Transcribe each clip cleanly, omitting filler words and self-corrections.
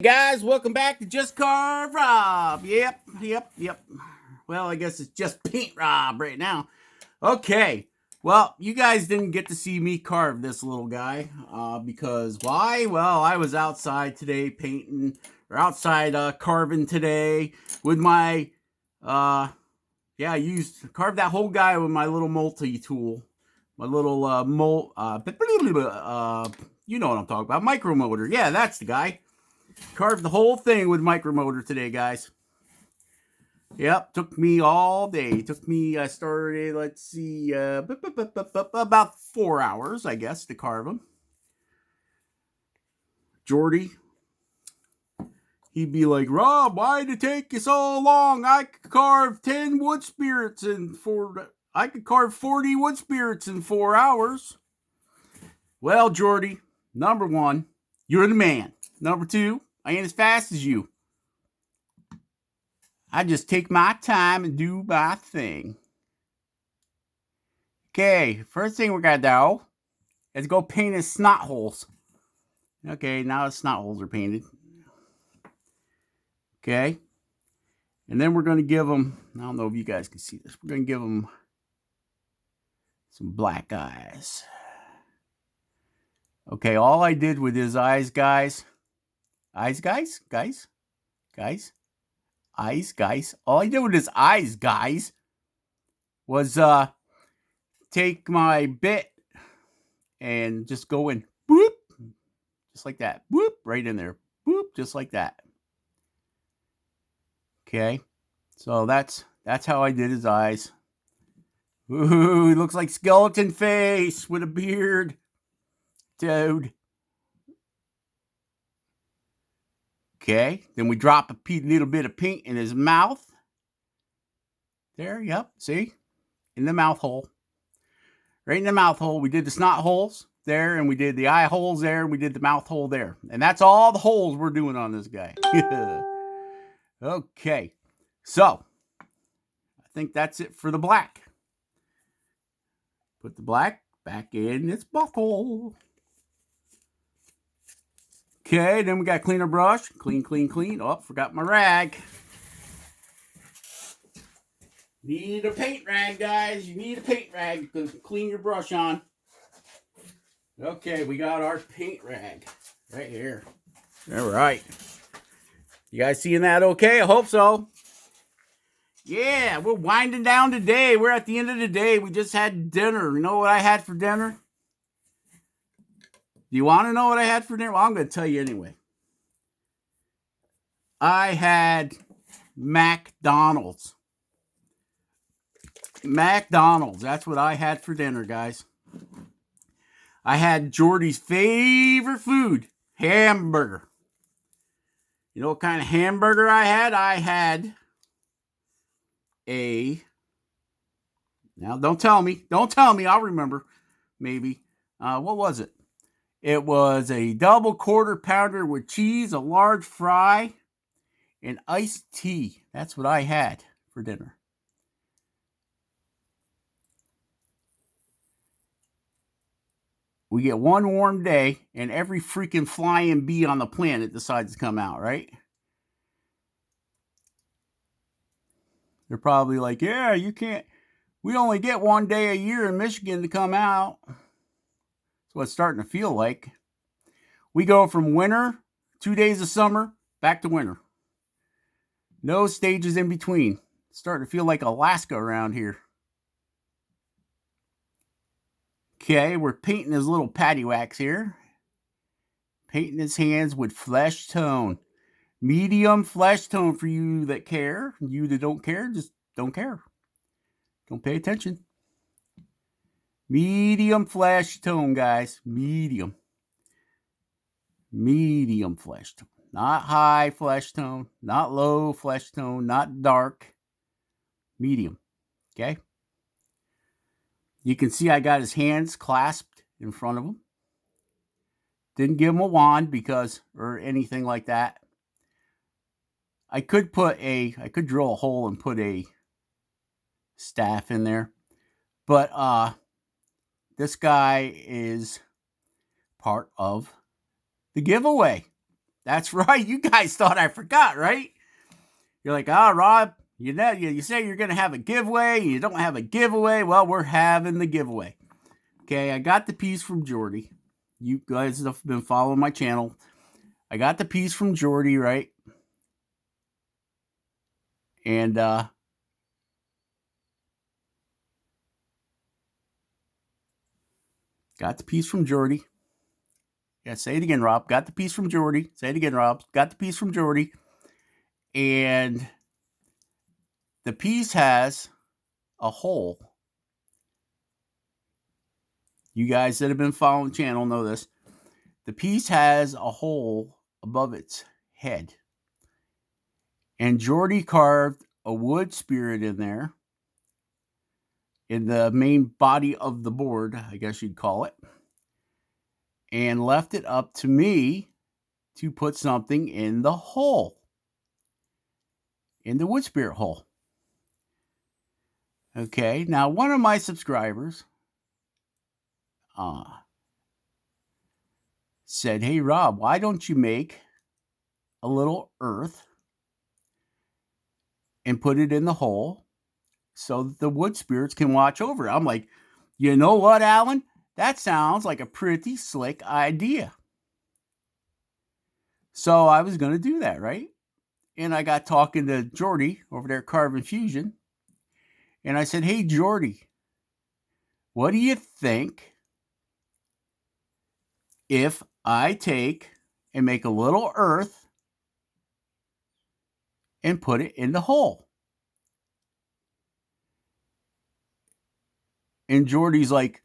Guys, welcome back to Just Carve Rob. Yep. Well, I guess it's just Paint Rob right now. Okay. Well, you guys didn't get to see me carve this little guy because why? Well, I was outside today painting or outside carving today with my I carved that whole guy with my little multi tool, my little you know what I'm talking about, micromotor. Yeah, that's the guy. Carved the whole thing with micromotor today, guys. Yep, took me all day. I started, let's see, about 4 hours, I guess, to carve them. Jordy, he'd be like, Rob, why'd it take you so long? I could carve 10 wood spirits I could carve 40 wood spirits in 4 hours. Well, Jordy, number one, you're the man. Number two, I ain't as fast as you. I just take my time and do my thing. Okay, first thing we're gonna do is go paint his snot holes. Okay, now his snot holes are painted. Okay, and then we're gonna give him, I don't know if you guys can see this, we're gonna give him some black eyes. Okay, all I did with his eyes, guys. Eyes, guys? All I did with his eyes, guys, was take my bit and just go in, boop, just like that, boop, right in there, boop, just like that. Okay, so that's how I did his eyes. Ooh, he looks like skeleton face with a beard, dude. Okay, then we drop a little bit of paint in his mouth. There, yep, see? In the mouth hole. Right in the mouth hole. We did the snot holes there, and we did the eye holes there, and we did the mouth hole there. And that's all the holes we're doing on this guy. Okay, so I think that's it for the black. Put the black back in its buckle. Okay, then we got cleaner brush. Clean. Oh, forgot my rag. Need a paint rag, guys. You need a paint rag to clean your brush on. Okay, we got our paint rag right here. All right. You guys seeing that okay? I hope so. Yeah, we're winding down today. We're at the end of the day. We just had dinner. You know what I had for dinner? Do you want to know what I had for dinner? Well, I'm going to tell you anyway. I had McDonald's. That's what I had for dinner, guys. I had Jordy's favorite food, hamburger. You know what kind of hamburger I had? I had now don't tell me, I'll remember, maybe. What was it? It was a double quarter pounder with cheese, a large fry, and iced tea. That's what I had for dinner. We get one warm day, and every freaking flying bee on the planet decides to come out, right? They're probably like, yeah, you can't. We only get one day a year in Michigan to come out. That's what it's starting to feel like. We go from winter, 2 days of summer, back to winter. No stages in between. It's starting to feel like Alaska around here. Okay, we're painting his little patty wax here. Painting his hands with flesh tone. Medium flesh tone for you that care. You that don't care, just don't care. Don't pay attention. Medium flesh tone, guys. Medium flesh tone. Not high flesh tone. Not low flesh tone. Not dark. Medium. Okay? You can see I got his hands clasped in front of him. Didn't give him a wand or anything like that. I could drill a hole and put a staff in there. But this guy is part of the giveaway. That's right. You guys thought I forgot, right? You're like, Rob, you say you're going to have a giveaway. You don't have a giveaway. Well, we're having the giveaway. Okay, I got the piece from Jordy. You guys have been following my channel. I got the piece from Jordy, right? And got the piece from Jordy. Yeah, say it again, Rob. Got the piece from Jordy. Say it again, Rob. Got the piece from Jordy. And the piece has a hole. You guys that have been following the channel know this. The piece has a hole above its head. And Jordy carved a wood spirit in there, in the main body of the board, I guess you'd call it, and left it up to me to put something in the hole, in the wood spirit hole. Okay, now one of my subscribers said, hey, Rob, why don't you make a little earth and put it in the hole so that the wood spirits can watch over it? I'm like, you know what, Alan? That sounds like a pretty slick idea. So I was going to do that, right? And I got talking to Jordy over there at Carving Fusion. And I said, hey, Jordy, what do you think if I take and make a little earth and put it in the hole? And Jordy's like,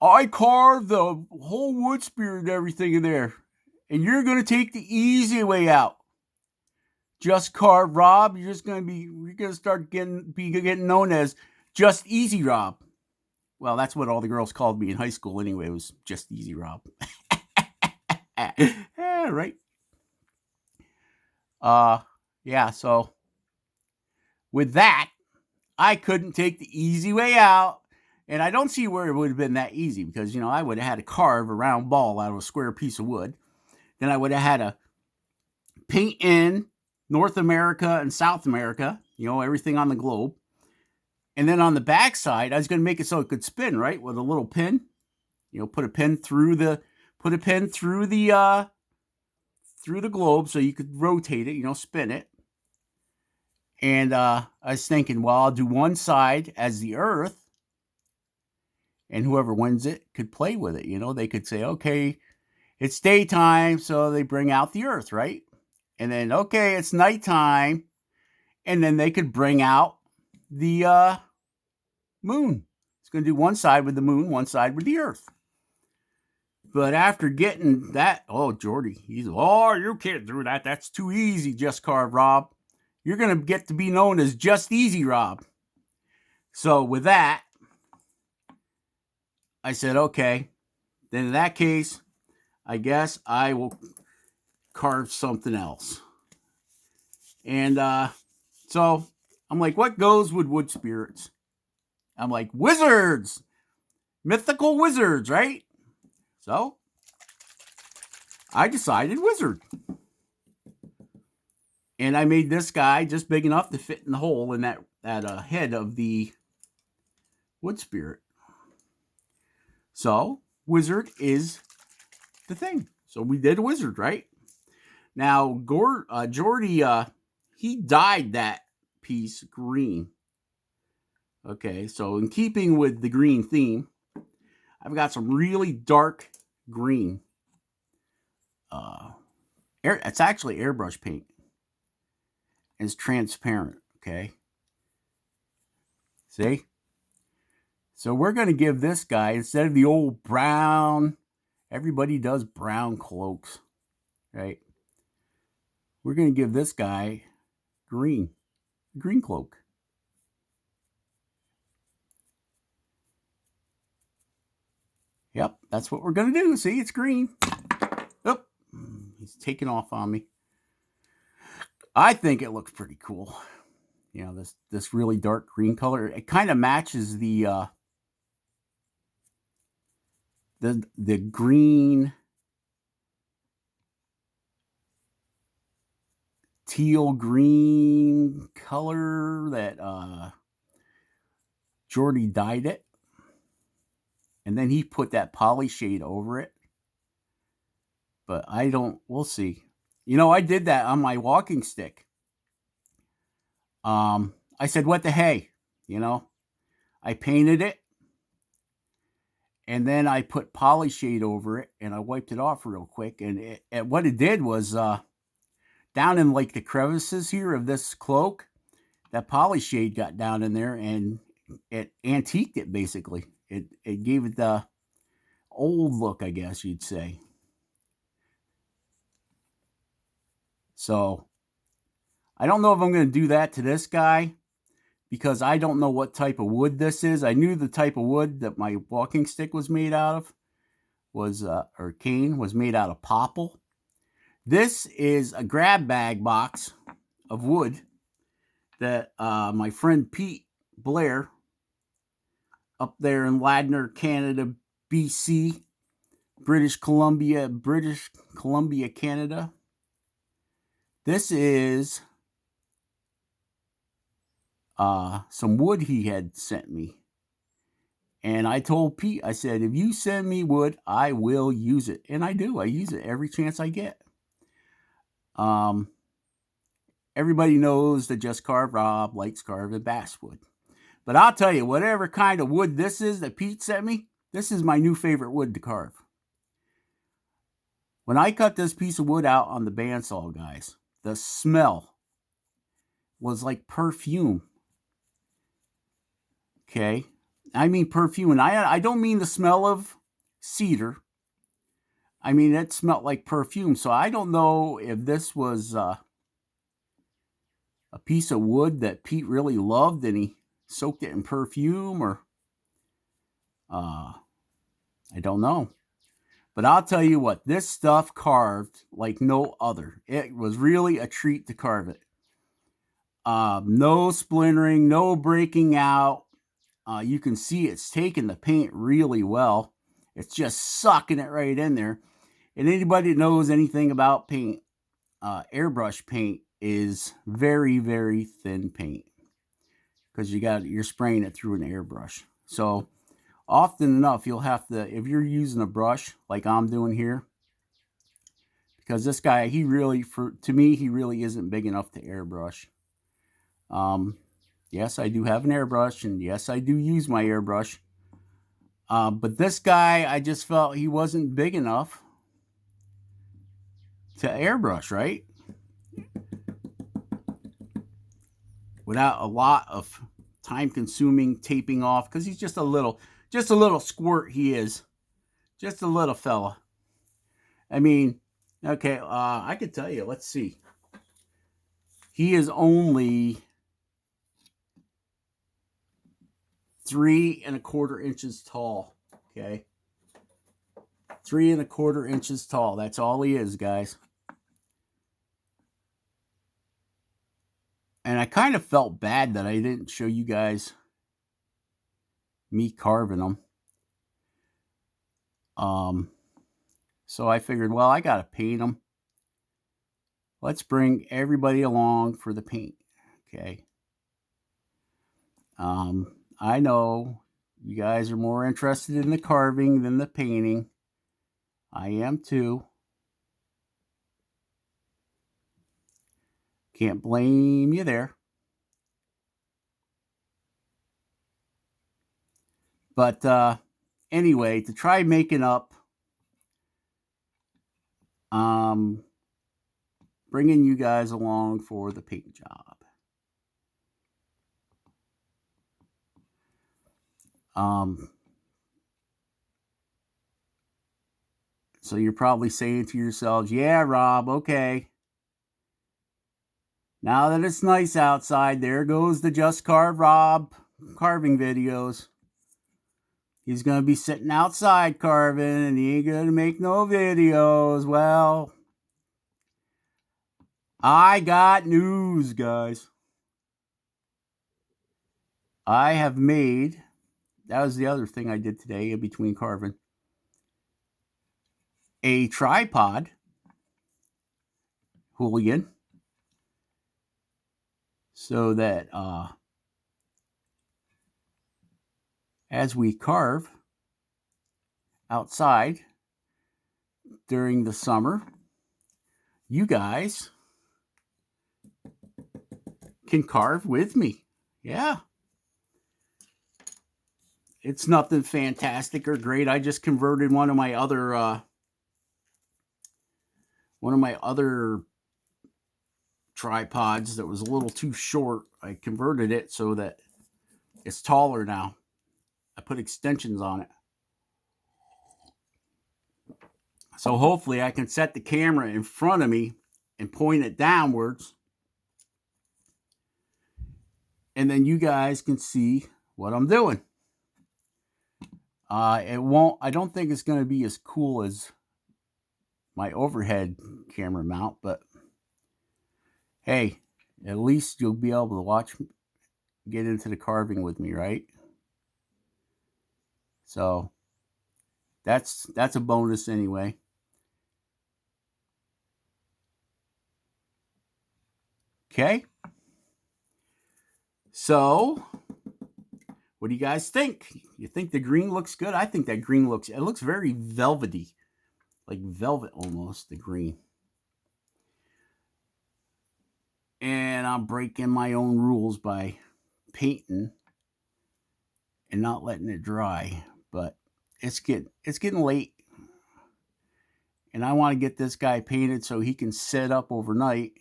I carved the whole wood spirit and everything in there, and you're going to take the easy way out. Just carve Rob. You're going to start getting known as Just Easy Rob. Well, that's what all the girls called me in high school anyway. It was Just Easy Rob. Right. Yeah, so with that, I couldn't take the easy way out. And I don't see where it would have been that easy because, I would have had to carve a round ball out of a square piece of wood. Then I would have had to paint in North America and South America, everything on the globe. And then on the back side, I was going to make it so it could spin, right? With a little pin, put a pin through the globe so you could rotate it, spin it. And I was thinking, well, I'll do one side as the earth, and whoever wins it could play with it. They could say, okay, it's daytime, so they bring out the earth, right? And then, okay, it's nighttime, and then they could bring out the moon. It's going to do one side with the moon, one side with the earth. But after getting that, Jordy, you can't do that. That's too easy, Just Carve Rob. You're going to get to be known as Just Easy Rob. So with that, I said, okay, then in that case, I guess I will carve something else. And so I'm like, what goes with wood spirits? I'm like, wizards, mythical wizards, right? So I decided wizard. And I made this guy just big enough to fit in the hole in that head of the wood spirit. So wizard is the thing. So we did a wizard, right? Now, Jordy, he dyed that piece green. Okay, so in keeping with the green theme, I've got some really dark green. It's actually airbrush paint. It's transparent, okay? See? So we're going to give this guy, instead of the old brown, everybody does brown cloaks, right? We're going to give this guy green cloak. Yep, that's what we're going to do. See, it's green. Oh, he's taking off on me. I think it looks pretty cool. This really dark green color. It kind of matches the green teal green color that Jordy dyed it. And then he put that poly shade over it. But we'll see. You know, I did that on my walking stick. I said, what the hey, you know, I painted it. And then I put poly shade over it and I wiped it off real quick. And what it did was down in like the crevices here of this cloak, that poly shade got down in there and it antiqued it basically. It gave it the old look, I guess you'd say. So I don't know if I'm going to do that to this guy because I don't know what type of wood this is. I knew the type of wood that my walking stick was made out of or cane was made out of popple. This is a grab bag box of wood that my friend Pete Blair up there in Ladner, Canada, BC, British Columbia, Canada. This is some wood he had sent me. And I told Pete, I said, if you send me wood, I will use it. And I do. I use it every chance I get. Everybody knows that Just Carve Rob likes carving basswood. But I'll tell you, whatever kind of wood this is that Pete sent me, this is my new favorite wood to carve. When I cut this piece of wood out on the bandsaw, guys, the smell was like perfume. Okay? I mean perfume. And I don't mean the smell of cedar. I mean, it smelled like perfume. So I don't know if this was a piece of wood that Pete really loved and he soaked it in perfume or I don't know. But I'll tell you what, this stuff carved like no other. It was really a treat to carve it. No splintering, no breaking out. You can see it's taking the paint really well. It's just sucking it right in there. And anybody that knows anything about paint, airbrush paint is very, very thin paint because you're spraying it through an airbrush. So often enough, you'll have to, if you're using a brush like I'm doing here, because this guy, to me, he really isn't big enough to airbrush. Yes, I do have an airbrush, and yes, I do use my airbrush. But this guy, I just felt he wasn't big enough to airbrush, right? Without a lot of time-consuming taping off, because he's just a little squirt. He is just a little fella. I mean, okay, I could tell you. Let's see. He is only 3 1/4 inches tall. Okay, 3 1/4 inches tall. That's all he is, guys. And I kind of felt bad that I didn't show you guys me carving them. So I figured, well, I got to paint them. Let's bring everybody along for the paint. Okay. I know you guys are more interested in the carving than the painting. I am too. Can't blame you there. But anyway, to try making up, bringing you guys along for the paint job. So you're probably saying to yourselves, yeah, Rob, okay. Now that it's nice outside, there goes the Just Carve Rob carving videos. He's going to be sitting outside carving and he ain't going to make no videos. Well, I got news, guys. I have made, that was the other thing I did today in between carving, a tripod hooligan so that as we carve outside during the summer, you guys can carve with me. Yeah. It's nothing fantastic or great. I just converted one of my other tripods that was a little too short. I converted it so that it's taller now. I put extensions on it. So hopefully I can set the camera in front of me and point it downwards. And then you guys can see what I'm doing. I don't think it's going to be as cool as my overhead camera mount, but hey, at least you'll be able to get into the carving with me, right? So that's a bonus anyway. Okay. So what do you guys think? You think the green looks good? I think that green looks very velvety. Like velvet almost, the green. And I'm breaking my own rules by painting and not letting it dry. But it's getting late. And I want to get this guy painted so he can set up overnight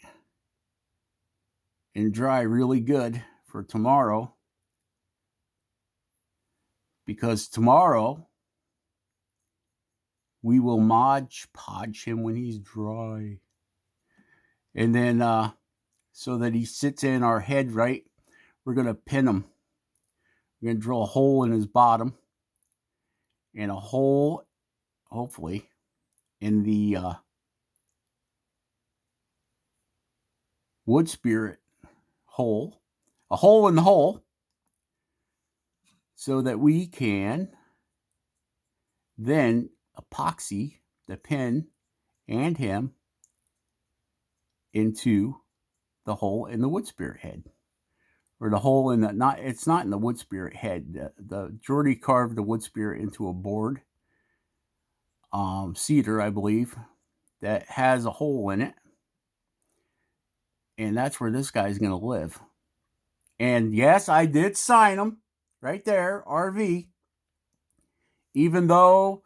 and dry really good for tomorrow. Because tomorrow we will Mod Podge him when he's dry. And then so that he sits in our head right, we're going to pin him. We're going to drill a hole in his bottom and a hole, hopefully, in the wood spirit hole. A hole in the hole so that we can then epoxy the pin and him into the hole in the wood spirit head, or the hole in the it's not in the wood spirit head. The Jordy carved the wood spirit into a board, cedar, I believe, that has a hole in it, and that's where this guy's going to live. And yes, I did sign him right there, RV, even though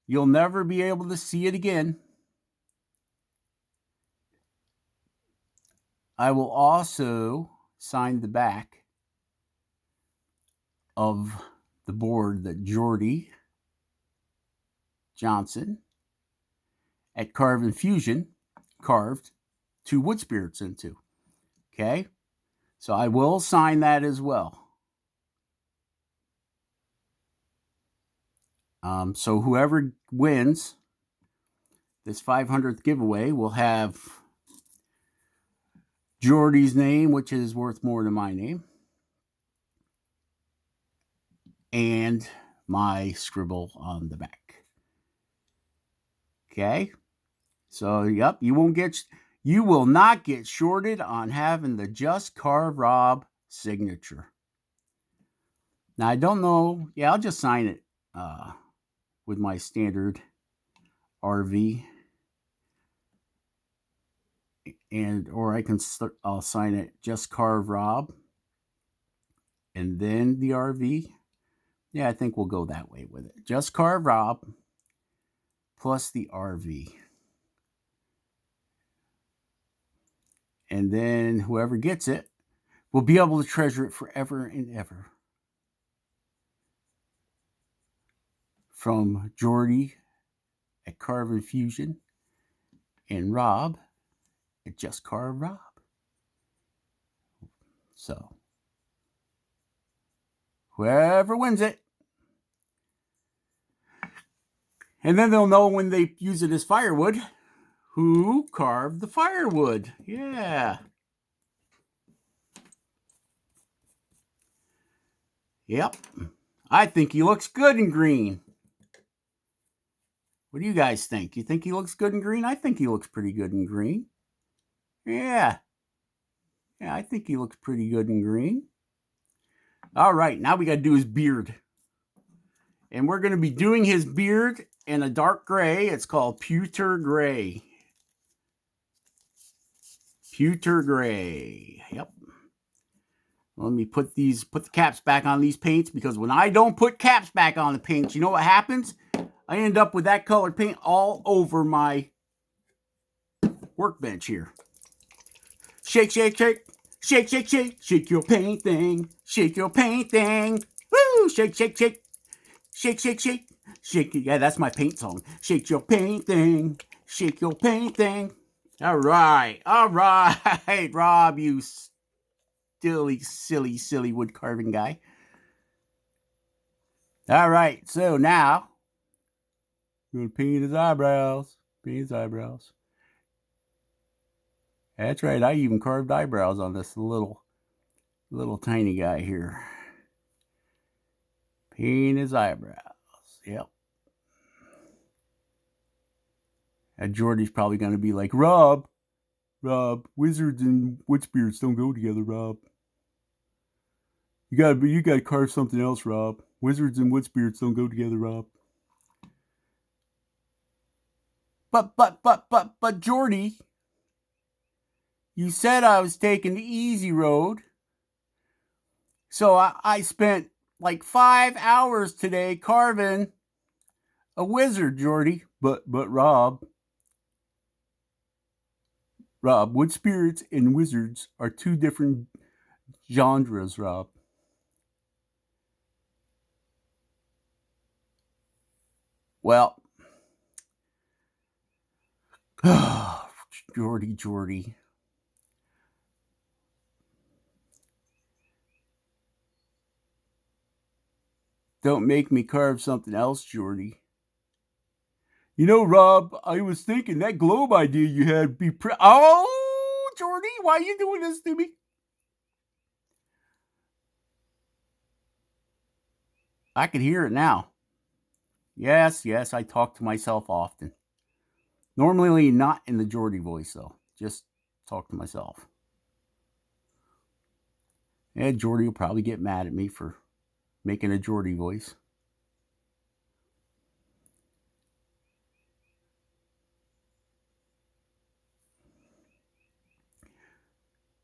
you'll never be able to see it again. I will also sign the back of the board that Jordy Johnson at Carve Infusion carved 2 wood spirits into. Okay? So I will sign that as well. So whoever wins this 500th giveaway will have Jordy's name, which is worth more than my name, and my scribble on the back. Okay? So, yep, you will not get shorted on having the Just Carve Rob signature. Now, I don't know. Yeah, I'll just sign it with my standard RV. Or I'll sign it Just Carve Rob and then the RV. Yeah, I think we'll go that way with it. Just Carve Rob plus the RV. And then whoever gets it will be able to treasure it forever and ever. From Jordy at Carve Infusion and Rob at Just Carve Rob. So, whoever wins it. And then they'll know when they use it as firewood who carved the firewood. Yeah. Yep. I think he looks good in green. What do you guys think? You think he looks good in green? I think he looks pretty good in green. Yeah. Yeah, I think he looks pretty good in green. All right, now we got to do his beard. And we're going to be doing his beard in a dark gray. It's called Pewter Gray. Pewter Gray. Yep. Let me put the caps back on these paints, because when I don't put caps back on the paints, you know what happens? I end up with that colored paint all over my workbench here. Shake, shake, shake. Shake, shake, shake. Shake your paint thing. Shake your paint thing. Woo! Shake, shake, shake. Shake, shake, shake. Shake it. Yeah, that's my paint song. Shake your paint thing. Shake your paint thing. All right. All right, Rob, you silly wood carving guy. All right. So now, I'm going to paint his eyebrows. Paint his eyebrows. That's right. I even carved eyebrows on this little tiny guy here. Paint his eyebrows. Yep. And Jordy's probably going to be like, Rob, wizards and wood spirits don't go together, Rob. You gotta carve something else, Rob. Wizards and wood spirits don't go together, Rob. But Jordy, you said I was taking the easy road. So I spent like 5 hours today carving a wizard, Jordy. But Rob, wood spirits and wizards are two different genres, Rob. Well, Jordy. Don't make me carve something else, Jordy. You know, Rob, I was thinking that globe idea you had be Oh, Jordy, why are you doing this to me? I can hear it now. Yes, I talk to myself often. Normally not in the Jordy voice, though. Just talk to myself. And Jordy will probably get mad at me for making a Jordy voice.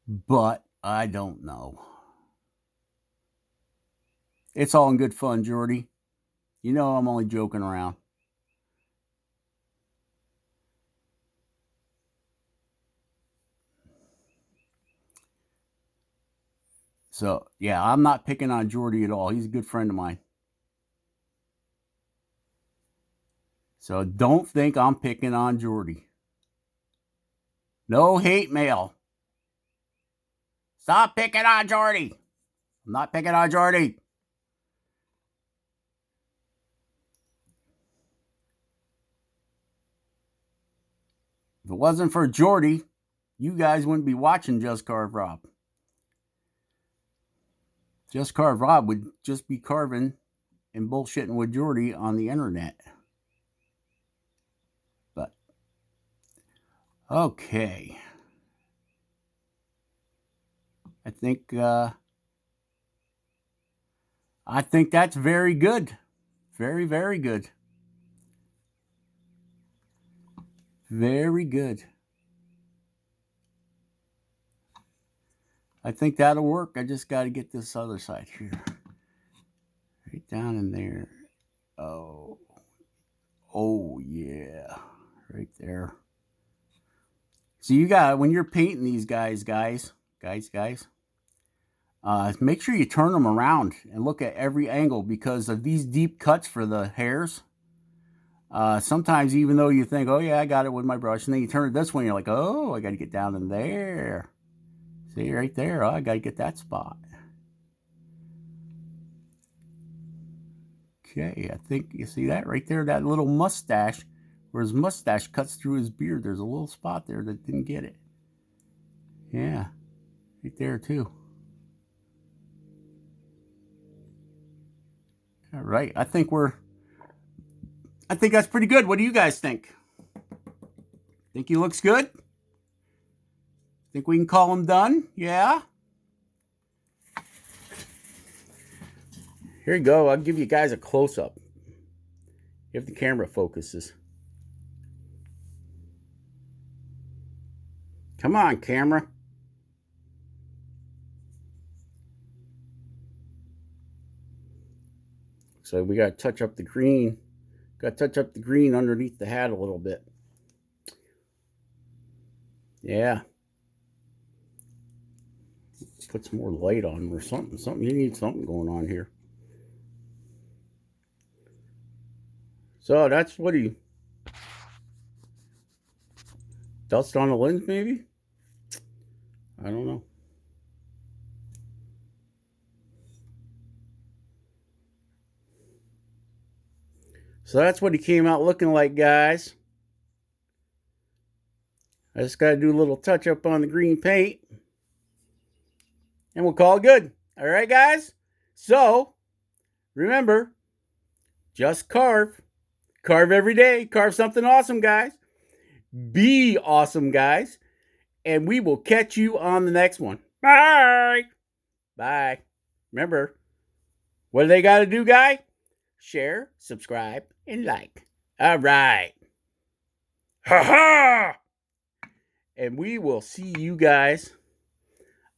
But I don't know. It's all in good fun, Jordy. You know I'm only joking around. So, yeah, I'm not picking on Jordy at all. He's a good friend of mine. So don't think I'm picking on Jordy. No hate mail. Stop picking on Jordy. I'm not picking on Jordy. If it wasn't for Jordy, you guys wouldn't be watching Just Carve Rob. Just Carve Rob would just be carving and bullshitting with Jordy on the internet. But, okay. I think that's very good. Very, very good. Very good. I think that'll work. I just got to get this other side here. Right down in there. Oh, yeah. Right there. So you got, when you're painting these guys, make sure you turn them around and look at every angle, because of these deep cuts for the hairs. Sometimes, even though you think, oh yeah, I got it with my brush, and then you turn it this way, and you're like, oh, I got to get down in there. See, right there, oh, I got to get that spot. Okay, I think you see that right there, that little mustache, where his mustache cuts through his beard. There's a little spot there that didn't get it. Yeah, right there too. All right, I think that's pretty good. What do you guys think? Think he looks good? Think we can call him done? Yeah? Here you go. I'll give you guys a close-up if the camera focuses. Come on, camera. So we got to touch up the green. Got to touch up the green underneath the hat a little bit. Yeah. Put some more light on or something. You need something going on here. So that's what he... Dust on the lens, maybe? I don't know. So that's what he came out looking like, guys. I just got to do a little touch up on the green paint. And we'll call it good. All right, guys? So, remember, just carve. Carve every day. Carve something awesome, guys. Be awesome, guys. And we will catch you on the next one. Bye. Bye. Remember, what do they got to do, guy? Share, subscribe, and like. All right. Ha-ha! And we will see you guys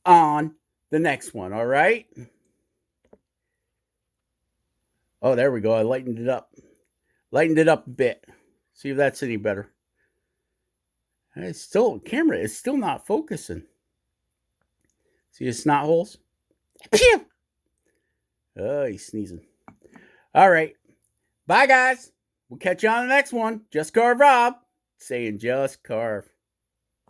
on the next one, all right? Oh, there we go. I lightened it up. Lightened it up a bit. See if that's any better. It's still, camera is still not focusing. See his snot holes? Oh, he's sneezing. All right. Bye, guys. We'll catch you on the next one. Just Carve Rob saying just carve.